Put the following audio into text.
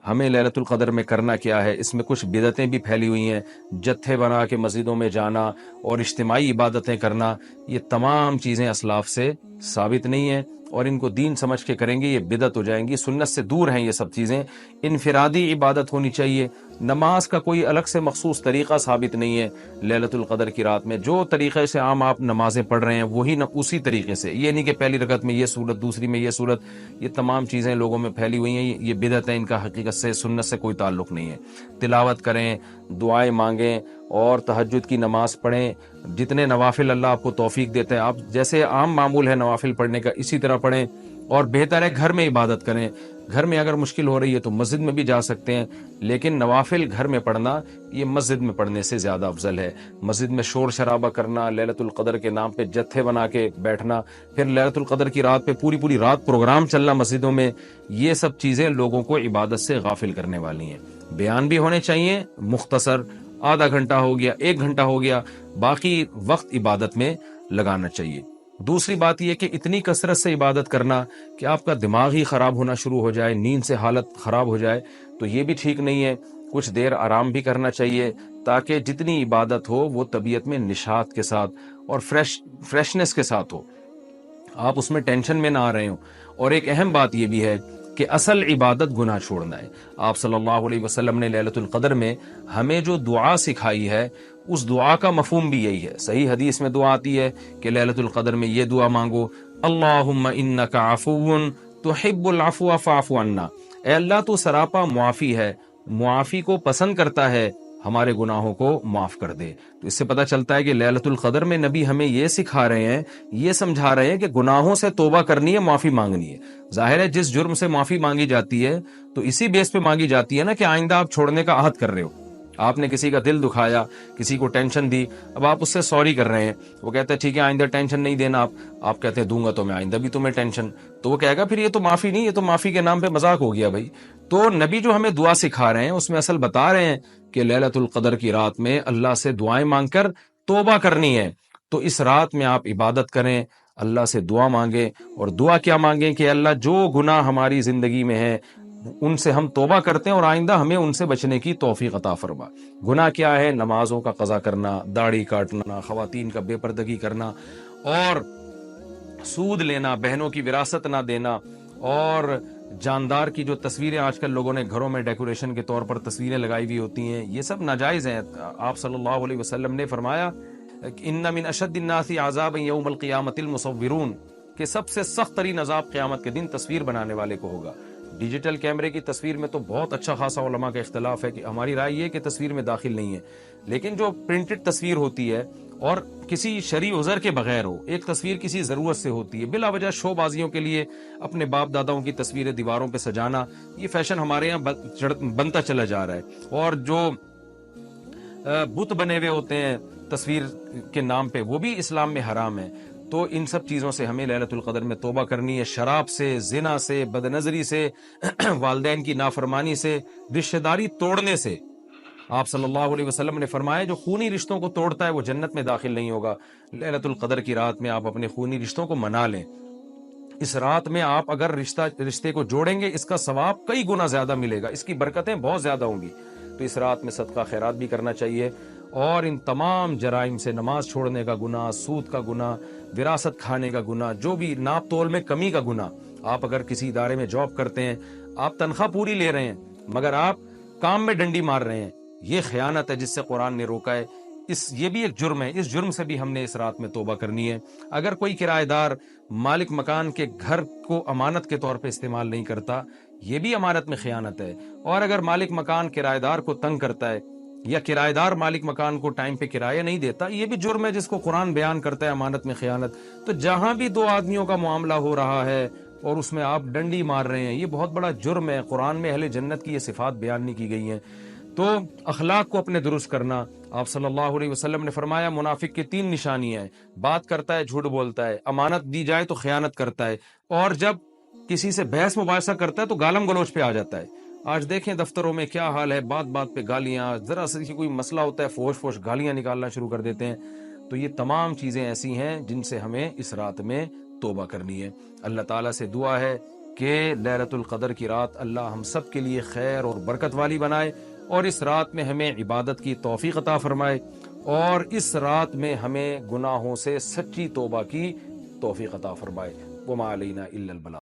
ہمیں لیلۃ القدر میں کرنا کیا ہے. اس میں کچھ بدعتیں بھی پھیلی ہوئی ہیں، جتھے بنا کے مسجدوں میں جانا اور اجتماعی عبادتیں کرنا، یہ تمام چیزیں اسلاف سے ثابت نہیں ہیں، اور ان کو دین سمجھ کے کریں گے یہ بدعت ہو جائیں گی. سنت سے دور ہیں یہ سب چیزیں. انفرادی عبادت ہونی چاہیے. نماز کا کوئی الگ سے مخصوص طریقہ ثابت نہیں ہے لیلۃ القدر کی رات میں. جو طریقے سے عام آپ نمازیں پڑھ رہے ہیں وہی اسی طریقے سے. یہ نہیں کہ پہلی رکعت میں یہ صورت، دوسری میں یہ صورت. یہ تمام چیزیں لوگوں میں پھیلی ہوئی ہیں، یہ بدعت ہیں، ان کا حقیقت سے سنت سے کوئی تعلق نہیں ہے. تلاوت کریں، دعائیں مانگیں اور تہجد کی نماز پڑھیں. جتنے نوافل اللہ آپ کو توفیق دیتے ہیں، آپ جیسے عام معمول ہے نوافل پڑھنے کا اسی طرح پڑھیں. اور بہتر ہے گھر میں عبادت کریں. گھر میں اگر مشکل ہو رہی ہے تو مسجد میں بھی جا سکتے ہیں، لیکن نوافل گھر میں پڑھنا یہ مسجد میں پڑھنے سے زیادہ افضل ہے. مسجد میں شور شرابہ کرنا، لیلۃ القدر کے نام پہ جتھے بنا کے بیٹھنا، پھر لیلۃ القدر کی رات پہ پوری رات پروگرام چلنا مسجدوں میں، یہ سب چیزیں لوگوں کو عبادت سے غافل کرنے والی ہیں. بیان بھی ہونے چاہیے مختصر، آدھا گھنٹہ ہو گیا، 1 گھنٹہ ہو گیا، باقی وقت عبادت میں لگانا چاہیے. دوسری بات یہ کہ اتنی کثرت سے عبادت کرنا کہ آپ کا دماغ ہی خراب ہونا شروع ہو جائے، نیند سے حالت خراب ہو جائے، تو یہ بھی ٹھیک نہیں ہے. کچھ دیر آرام بھی کرنا چاہیے تاکہ جتنی عبادت ہو وہ طبیعت میں نشاط کے ساتھ اور فریشنس کے ساتھ ہو، آپ اس میں ٹینشن میں نہ آ رہے ہوں. اور ایک اہم بات یہ بھی ہے کہ اصل عبادت گناہ چھوڑنا ہے. آپ صلی اللہ علیہ وسلم نے لیلۃ القدر میں ہمیں جو دعا سکھائی ہے اس دعا کا مفہوم بھی یہی ہے. صحیح حدیث میں دعا آتی ہے کہ لیلۃ القدر میں یہ دعا مانگو، اللہم انک عفو تحب العفو فاعف عنا. اے اللہ تو سراپا معافی ہے، معافی کو پسند کرتا ہے، ہمارے گناہوں کو معاف کر دے. تو اس سے پتہ چلتا ہے کہ لیلۃ القدر میں نبی ہمیں یہ سکھا رہے ہیں، یہ سمجھا رہے ہیں کہ گناہوں سے توبہ کرنی ہے، معافی مانگنی ہے. ظاہر ہے جس جرم سے معافی مانگی جاتی ہے تو اسی بیس پہ مانگی جاتی ہے نا کہ آئندہ آپ چھوڑنے کا عہد کر رہے ہو. آپ نے کسی کا دل دکھایا، کسی کو ٹینشن دی، اب آپ اس سے سوری کر رہے ہیں، وہ کہتا ہے ٹھیک ہے آئندہ ٹینشن نہیں دینا. آپ کہتے ہیں دوں گا تو میں آئندہ بھی تمہیں ٹینشن، تو وہ کہے گا پھر یہ تو معافی نہیں، یہ تو معافی کے نام پہ مذاق ہو گیا بھائی. تو نبی جو ہمیں دعا سکھا رہے ہیں اس میں اصل بتا رہے ہیں کہ لیلۃ القدر کی رات میں اللہ سے دعائیں مانگ کر توبہ کرنی ہے. تو اس رات میں آپ عبادت کریں، اللہ سے دعا مانگیں. اور دعا کیا مانگیں کہ اللہ جو گناہ ہماری زندگی میں ہے ان سے ہم توبہ کرتے ہیں اور آئندہ ہمیں ان سے بچنے کی توفیق عطا فرما. گناہ کیا ہے؟ نمازوں کا قضا کرنا، داڑھی کاٹنا، خواتین کا بے پردگی کرنا، اور سود لینا، بہنوں کی وراثت نہ دینا، اور جاندار کی جو تصویریں آج کل لوگوں نے گھروں میں ڈیکوریشن کے طور پر تصویریں لگائی ہوئی ہوتی ہیں، یہ سب ناجائز ہیں. آپ صلی اللہ علیہ وسلم نے فرمایا ان من اشد الناس عذابا یوم القیامۃ المصورون، کہ سب سے سخت ترین عذاب قیامت کے دن تصویر بنانے والے کو ہوگا. ڈیجیٹل کیمرے کی تصویر میں تو بہت اچھا خاصا علماء کا اختلاف ہے کہ ہماری رائے یہ کہ تصویر میں داخل نہیں ہے، لیکن جو پرنٹڈ تصویر ہوتی ہے اور کسی شرعی عذر کے بغیر ہو، ایک تصویر کسی ضرورت سے ہوتی ہے، بلا وجہ شو بازیوں کے لیے اپنے باپ داداؤں کی تصویریں دیواروں پہ سجانا، یہ فیشن ہمارے یہاں بنتا چلا جا رہا ہے. اور جو بت بنے ہوئے ہوتے ہیں تصویر کے نام پہ، وہ بھی اسلام میں حرام ہے. تو ان سب چیزوں سے ہمیں لیلۃ القدر میں توبہ کرنی ہے. شراب سے، زنا سے، بد نظری سے، والدین کی نافرمانی سے، رشتہ داری توڑنے سے. آپ صلی اللہ علیہ وسلم نے فرمایا جو خونی رشتوں کو توڑتا ہے وہ جنت میں داخل نہیں ہوگا. لیلۃ القدر کی رات میں آپ اپنے خونی رشتوں کو منا لیں. اس رات میں آپ اگر رشتے کو جوڑیں گے اس کا ثواب کئی گنا زیادہ ملے گا، اس کی برکتیں بہت زیادہ ہوں گی. تو اس رات میں صدقہ خیرات بھی کرنا چاہیے. اور ان تمام جرائم سے، نماز چھوڑنے کا گناہ، سود کا گناہ، وراثت کھانے کا گناہ، جو بھی ناپ تول میں کمی کا گناہ. آپ اگر کسی ادارے میں جاب کرتے ہیں، آپ تنخواہ پوری لے رہے ہیں مگر آپ کام میں ڈنڈی مار رہے ہیں، یہ خیانت ہے جس سے قرآن نے روکا ہے. یہ بھی ایک جرم ہے، اس جرم سے بھی ہم نے اس رات میں توبہ کرنی ہے. اگر کوئی کرایہ دار مالک مکان کے گھر کو امانت کے طور پہ استعمال نہیں کرتا، یہ بھی امانت میں خیانت ہے. اور اگر مالک مکان کرایہ دار کو تنگ کرتا ہے یا کرایہ دار مالک مکان کو ٹائم پہ کرایہ نہیں دیتا، یہ بھی جرم ہے جس کو قرآن بیان کرتا ہے امانت میں خیانت. تو جہاں بھی دو آدمیوں کا معاملہ ہو رہا ہے اور اس میں آپ ڈنڈی مار رہے ہیں، یہ بہت بڑا جرم ہے. قرآن میں اہل جنت کی یہ صفات بیان نہیں کی گئی ہیں. تو اخلاق کو اپنے درست کرنا. آپ صلی اللہ علیہ وسلم نے فرمایا منافق کی 3 نشانیاں ہیں: بات کرتا ہے، جھوٹ بولتا ہے، امانت دی جائے تو خیانت کرتا ہے، اور جب کسی سے بحث مباحثہ کرتا ہے تو گالم گلوچ پہ آ جاتا ہے. آج دیکھیں دفتروں میں کیا حال ہے، بات بات پہ گالیاں، ذرا سے کوئی مسئلہ ہوتا ہے فوش فوش گالیاں نکالنا شروع کر دیتے ہیں. تو یہ تمام چیزیں ایسی ہیں جن سے ہمیں اس رات میں توبہ کرنی ہے. اللہ تعالیٰ سے دعا ہے کہ لیلۃ القدر کی رات اللہ ہم سب کے لیے خیر اور برکت والی بنائے، اور اس رات میں ہمیں عبادت کی توفیق عطا فرمائے، اور اس رات میں ہمیں گناہوں سے سچی توبہ کی توفیق عطا فرمائے۔ وما علینا الا البلاغ۔